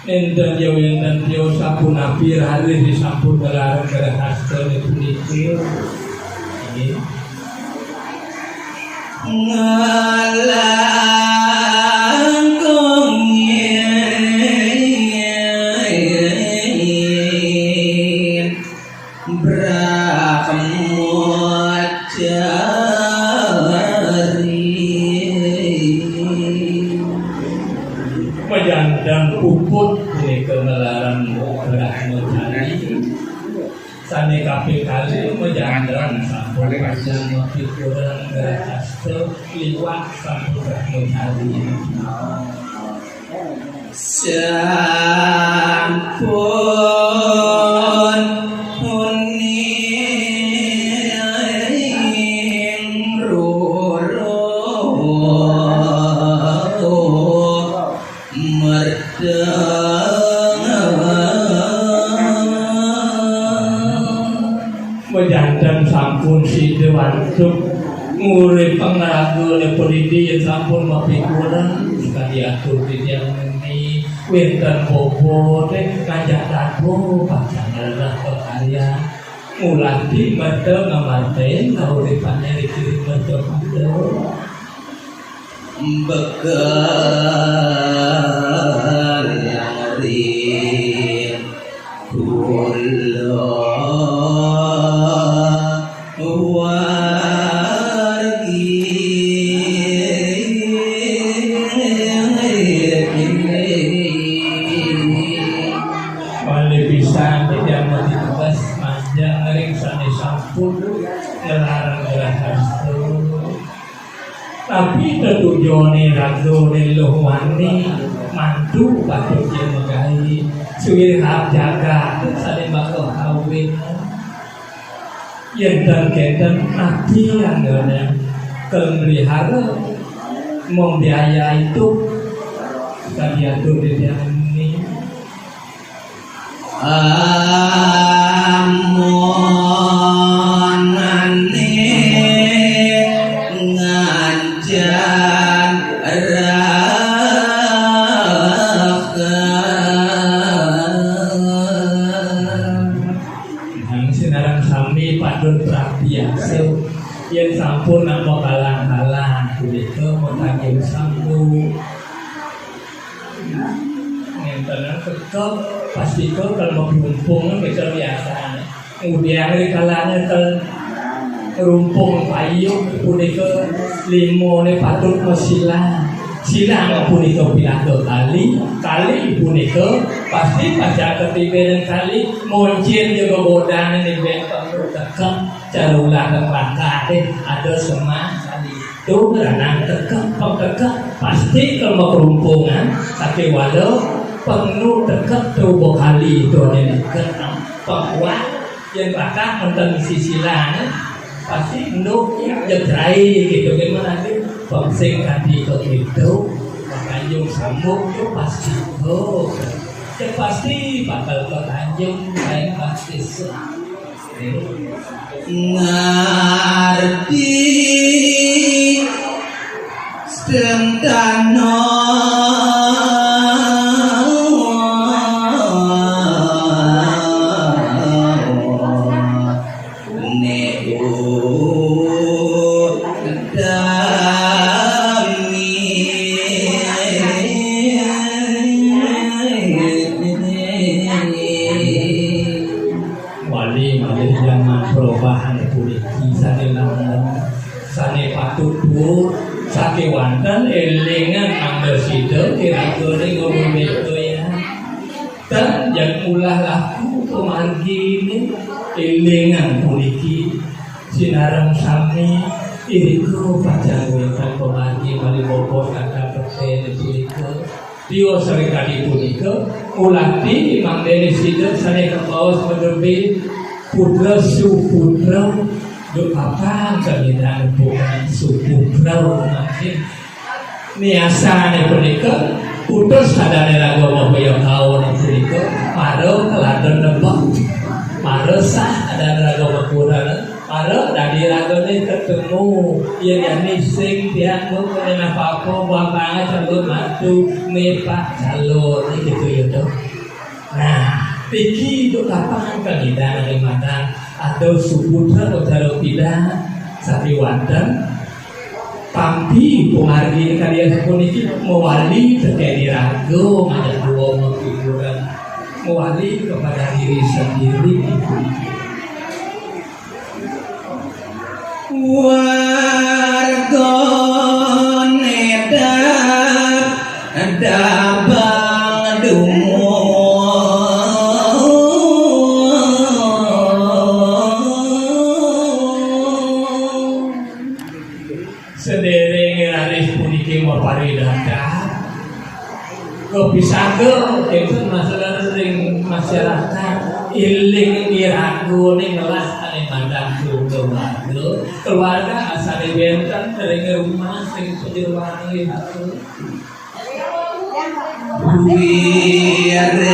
enten yo sampun nabi hari disampun gelar hasta puniki iki ngalangkung yen dan puput ini kemelaran Brahmacari sane kabeh kali menjandran sampun panjang pikiran hasta liwat sampun Brahmacari sampun kuning roro mejantan sampun sidewantuk ngurip pengragune puniki yen sampun mapikuran sekali atur tiyang ini wonten bobote kanjak tabu pacangan kekarya mulati mate ngamarten kauripane iki mate bekal yang kulo wargi bisa tidak motivasi panjang ring sane sampun ngelarang hasta tapi tetujone ragone lohwani mantu patut yen megahi suwir hap jaga sane bakal kawin yen kenten nabi anggone kemelihara membiaya itu kali atur di ini yang sampun nama kalang-kalang itu menanggung sambu ngentenan kekep pasti kau kalau berumpung bisa biasa kemudian dari kalangnya rumpung payung punika limo ne patut mesilang silang punika pidato kali punika pasti pada ketiga kali moncin juga bodan ini bentang tekap carulah tempat ada semak kali itu beranang tekap pasti kalau kerumpungan tapi walau penuh tekap tubuh kali itu ada dekat pekuat yang bakal menentang sisilan pasti nuk jadrai gitu gimana sih pengsing kadi itu makanya sambung itu pasti ya pasti bakal ketanjung baik pasti ngerti sentano sake wanten elingan ambil sido kira-kira ngomong itu ya dan yang ulah laku kemargi ini elingan puniki sinarang sami iriku pacawetan kemargi mali bobo kata persen puniko dio seringkali puniko ulati imam dari sido sana ke bawah menerbit putra su putra Duk apa kalian bukan suku Brau makin niasa nih punika putus sadane rago mau bayar tahu nih punika maro keladan nebak maro sah ada rago makurang maro dari rago nih ketemu yang nising tiang mau kena apa buang banget calon matu mepak calon gitu ya tuh. Nah Piki itu kapan kalian dari mana atau subutra atau tidak sapiwatan tampi pengargi kalian politik mewali terkait ragu ada dua figuran mewali kepada diri sendiri warga nedap dabang dungu sedereng alis puniki maparidada kepisago itu masalah sering masyarakat iling iragu ning lah ane mandang keluarga asal benten sering rumah sing penjeruani itu wire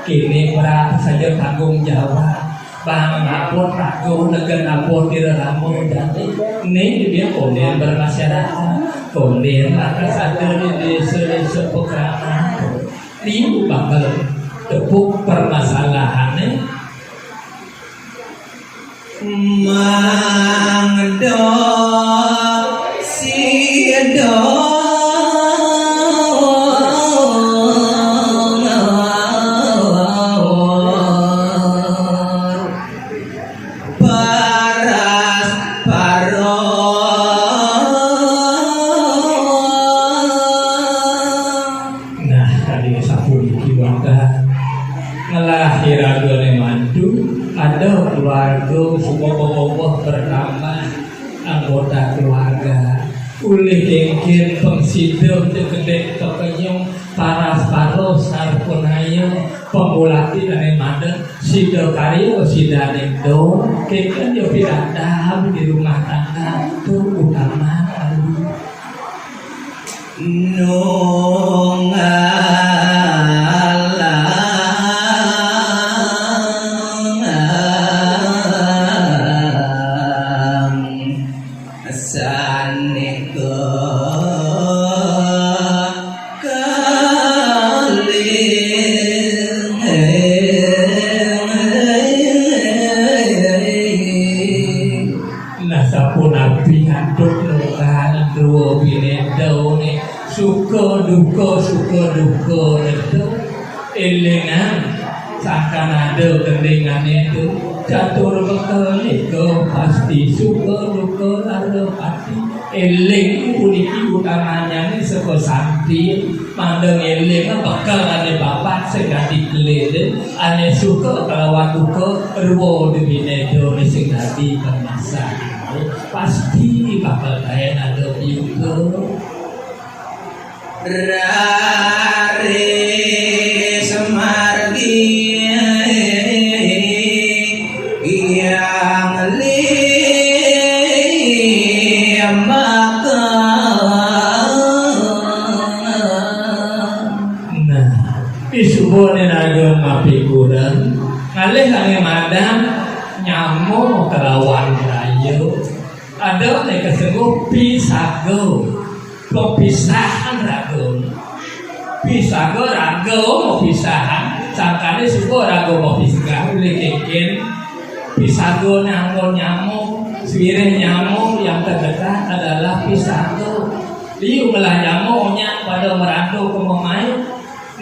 kini berat saja tanggung jawab bang apun ragu negen apun direramu jadi ini dia kemudian bermasyarakat kemudian akan sadar di desa pekerjaan liu bakal tepuk permasalahannya mangdo si do anggota keluarga ulih kengkin pengsido tegedek pekenyong paras-paros sarpunayo pembulati dan madeng sido karyo sidane do kengkin yo pidadam di rumah tangga itu utama suka duka itu elengan seakan ada kelingan itu catur bekal itu pasti suka duka ada pasti eling puniki utamanya ini seko santi mandeng eling bekal ane bapak segati kelele ane suka kelawan duka ruwo dibine doni sing dadi permasalahan pasti bakal kaya ada juga rare semargi yang maka nah isubone agama pikuran ngalih kang madang nyamo kelawan rayo ada nek kesengguh pisago pepisahan ragu pisago ragu mau pisahan sangkane suko ragu mau pisahan lekekin pisago nyamuk sirih nyamuk yang terdekat adalah pisago liu melah nyamuknya pada merantau ke memain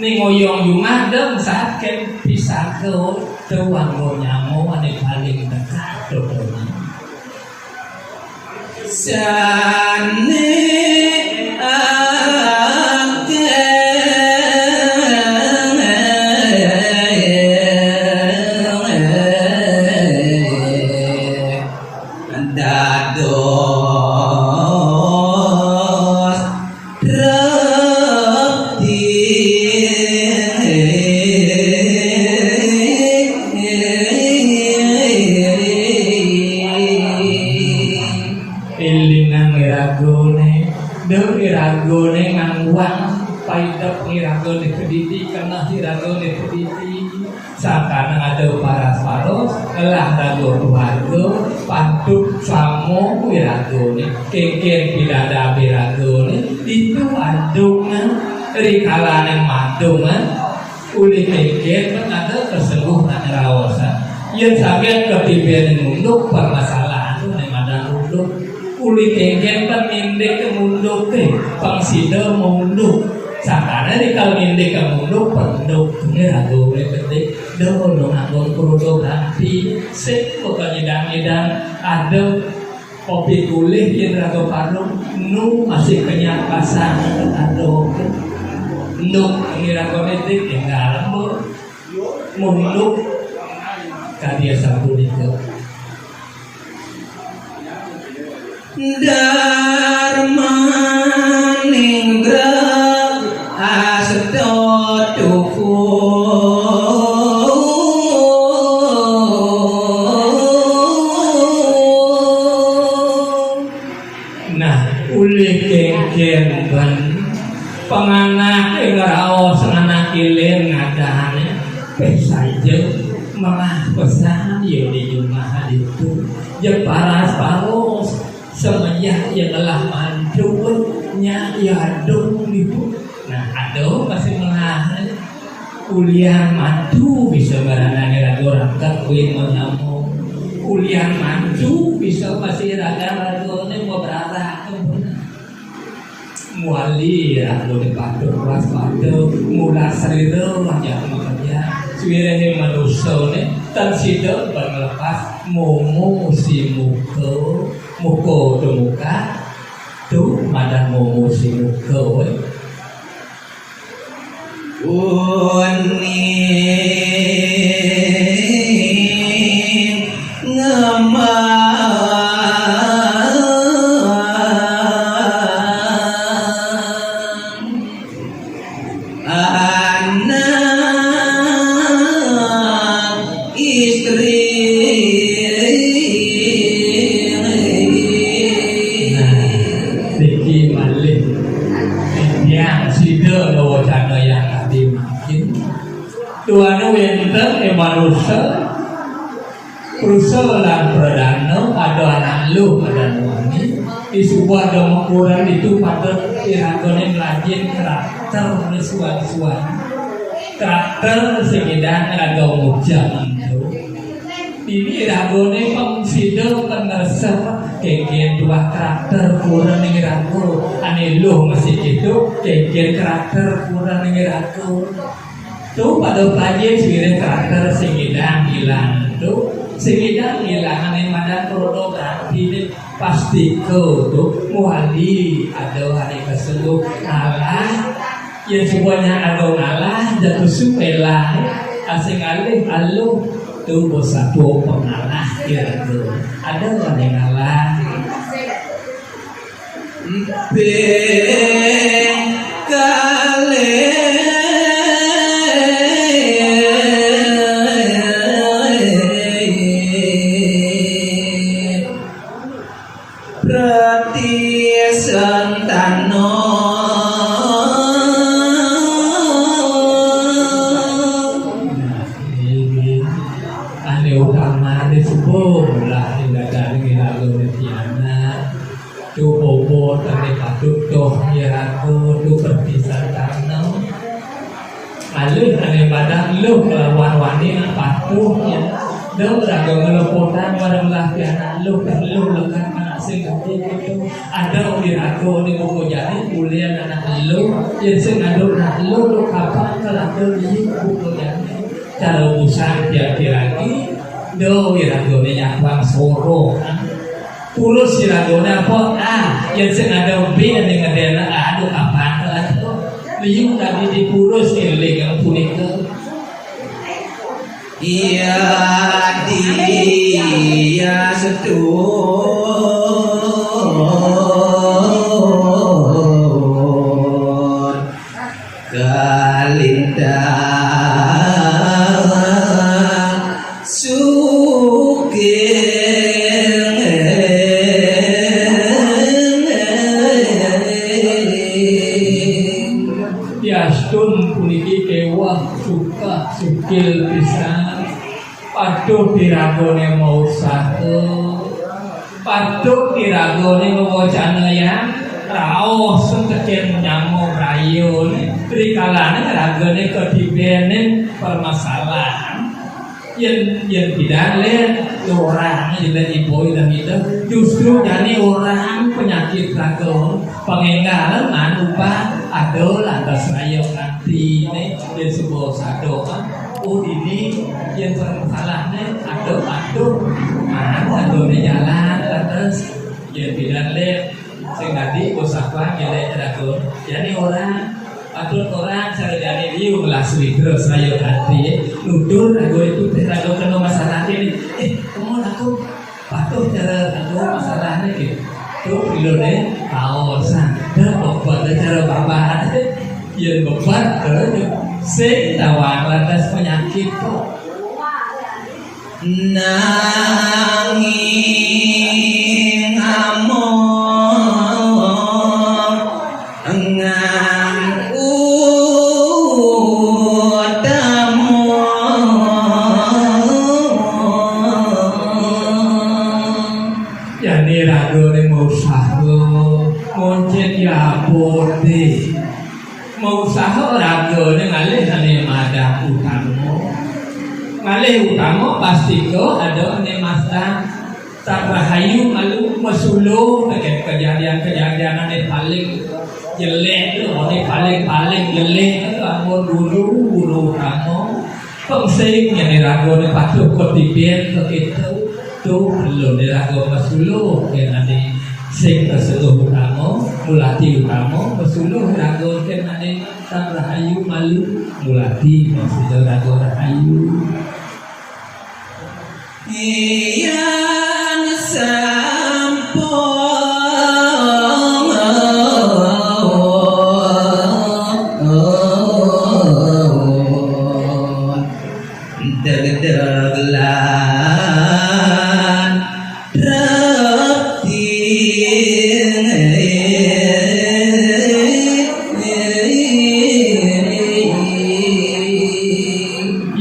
ning oyong yumah dem sakit pisago tuang nyamu ane paling dekat dokternya sane iragone ngangwang paidap iragone pediti karena iragone pediti sakana ada paras-paros elah rago keluarga paduk samo iragone kengken pilada iragone itu adungan rikalane madungan uli kengken ada kesembuhan rawasan yang sampai ketibian munduk permasalahan itu ada munduk uli kengken kan indek ke munduk teh pangsida munduk sakana di kal indek ke munduk penduk ini ragu penting dong agung kurudo ganti sek pokoknya dan ada kopi kulih yang ragu parung nu masih kenyang pasang ada nu ini ragu penting tinggal munduk kadia satu itu Dharma ninggra asedo tuku nah uli kengken ban panganak raos anak ilir ngadane pesaja malah pesan ya di rumah itu ya paras-paros semenjak yang telah mandunya ya adung itu nah aduh masih menahan kuliah mandu bisa barangan ragu rangka kuih menyamu kuliah mandu bisa masih ragu ini mau berarah muali ragu di padu kelas padu mula serido wajah makannya suwirnya manusia ini tan sido berlepas momo si muko do muka tu madan momo si muko uni ngama Tuhan winter manusia Rusa dan Pradana ada anak lu ada wangi di sebuah demokuran itu pada iragone melajin karakter nesuan-suan karakter segedang ada mujang itu ini iragone pengsido penersa kengken dua karakter kurang ning irago ane lu masih gitu kengken karakter kurang ning irago tuh pada pelajar sebenarnya karakter segedang hilang tuh segedang hilang yang mana produk berarti pasti tuh muali ada hari keseluruh ngalah yang semuanya ada ngalah jatuh supela asing alih alu tuh satu pengalah gitu ada yang ngalah kali sentano ane utama di sepuh lah tidak dari lalu tiana tu bobo tadi patut toh yaraku tu berpisah karena lalu ane badan lu lawan wanita patuhnya dong raga melepotan barang latihan lu perlu lekan sing itu ada irago di buku jadi kuliah anak lu yang sing ada lu kapan kalau di buku jadi cara usaha kira-kira lagi do wiragone nyakwang soro pulus wiragone apa yang sing ada B dan yang ada aduh apa lah itu liu tadi dipulus iling yang punika iya dia setun kalintang Yastun puniki kewah suka sukil pisan paduh diragone mau satu paduh diragone mewacana yang raos senteken nyamo rayun trikalane ragone kedibenen permasalahan yang tidak lihat orang yang ibu dan itu justru jadi orang penyakit ragon pengenggalan anupa adol atas rayo kanti ini dan sebuah sadokan ini yang permasalahannya adol adolnya jalan atas yang tidak lihat sehingga di usahkan yang ragon jadi orang atur orang sarjana dia melasui terus rayo hati nudur aku itu rago kena masalah ini kamu aku patuh cara aku masalahnya gitu tuh pilihnya kawasan dan obat cara babat yang obat terus sing tawar lantas penyakit kok nanging amor mau usaha ragone ngalih ane madang ngalih utama pasti ko ada ane masa tak rahayu malu masuluh dengan kejadian ane paling jelek tu ane paling jelek tu amor dulu kamu pengsing yang ragone patuh ketipian begitu tu belum rago masuluh yang ane sing tersuluh utama mulati utama pesuluh rago ken ane tak rahayu malu mulati maksudnya rago rahayu yang sampong deg-deglan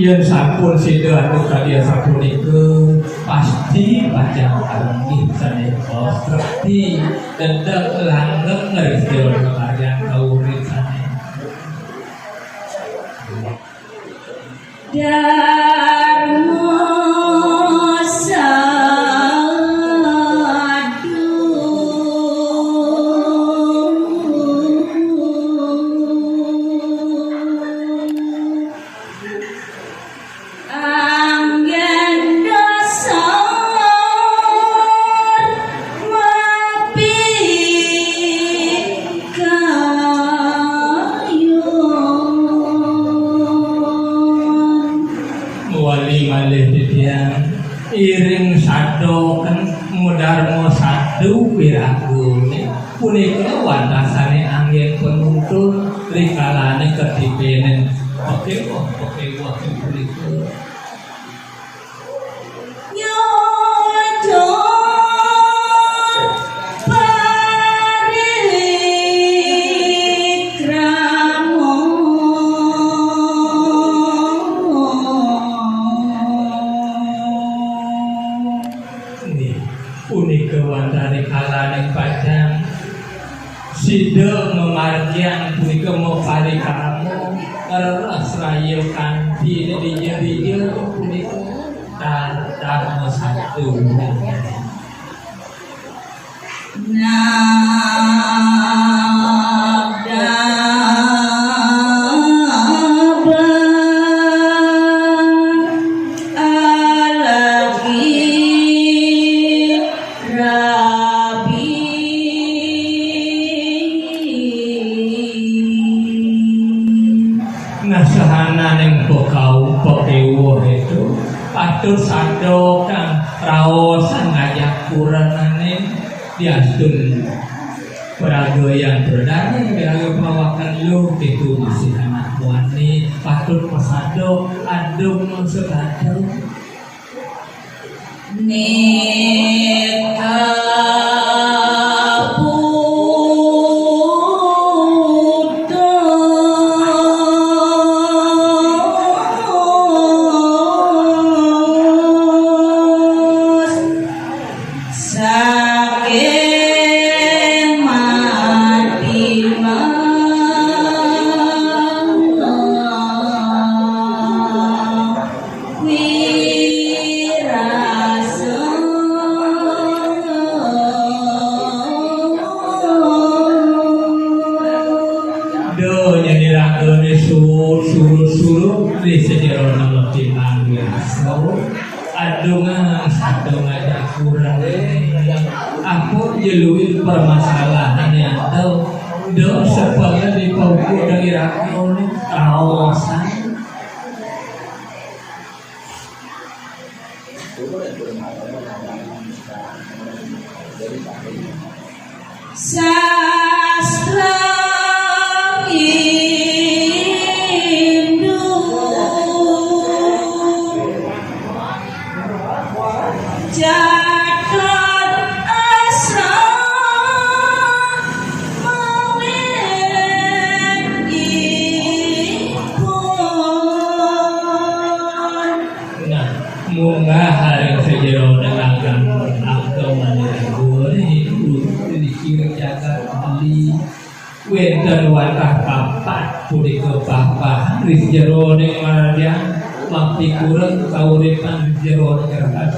yang sampun sido anu kadia sampun itu pasti pajang alami sana konstruksi dan langgeng ngaris dewan karya kaurit sana iring sado kan mudarmo sadu wiragu punika wantasane angin penuntun rikalane ketipenen oke waktu punika Sido memargian punika mau kali kamu eras rayo kanti di dia punika dan mau satu kuranane diastun perago yang berdana perago perawakan lu itu masih anak wani patut pesado adung sedado Neka jeluin permasalahan yang tahu do sepaya di pauku dari rakyat kawasan sastra Hindu munggah hari sejero dengan agama ini dikira jaga beli wenten watah papat punika papat di jero ning maradian mampi kurang kauripan di jero kertas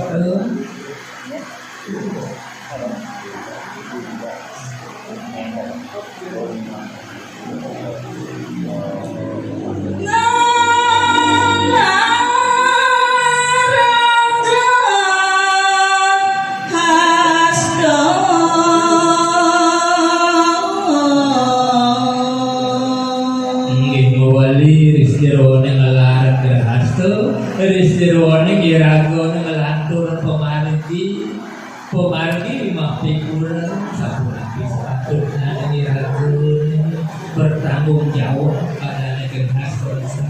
Rizdirone girago ngelantur pemargi mapi kurang sapunaki sepatutnya girago bertanggung jawab pada negara bangsa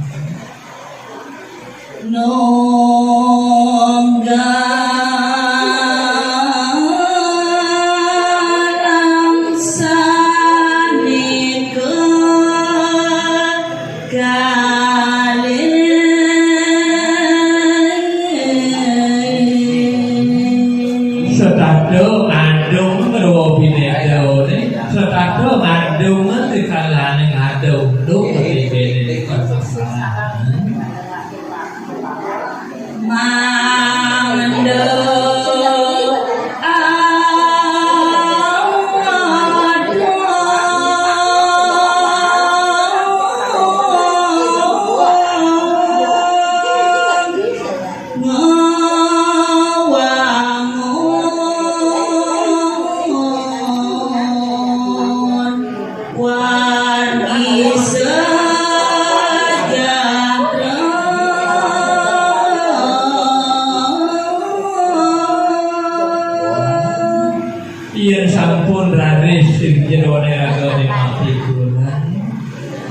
Yen sampun raris sing jero neraka mati kula.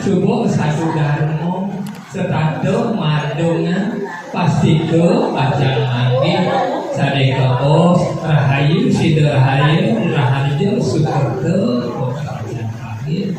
Subuh satu dharma setado madonga pastiko pajang mati sadeka os rahayu siderahayu raharjo sukerto pajang akhir.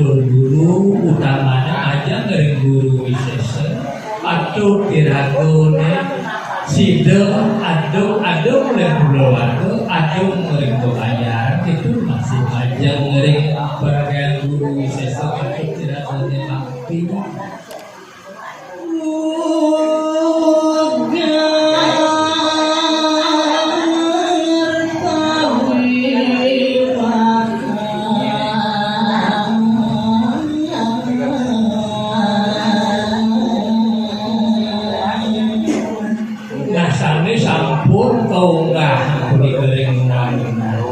batur guru utamana aja ngering guru wisesa atuh piragone sidel aduk keluarga aduk ngering ajar itu masih aja ngering bagian guru wisesa atuh piragone bakti sampun kau enggak aku dikering wanita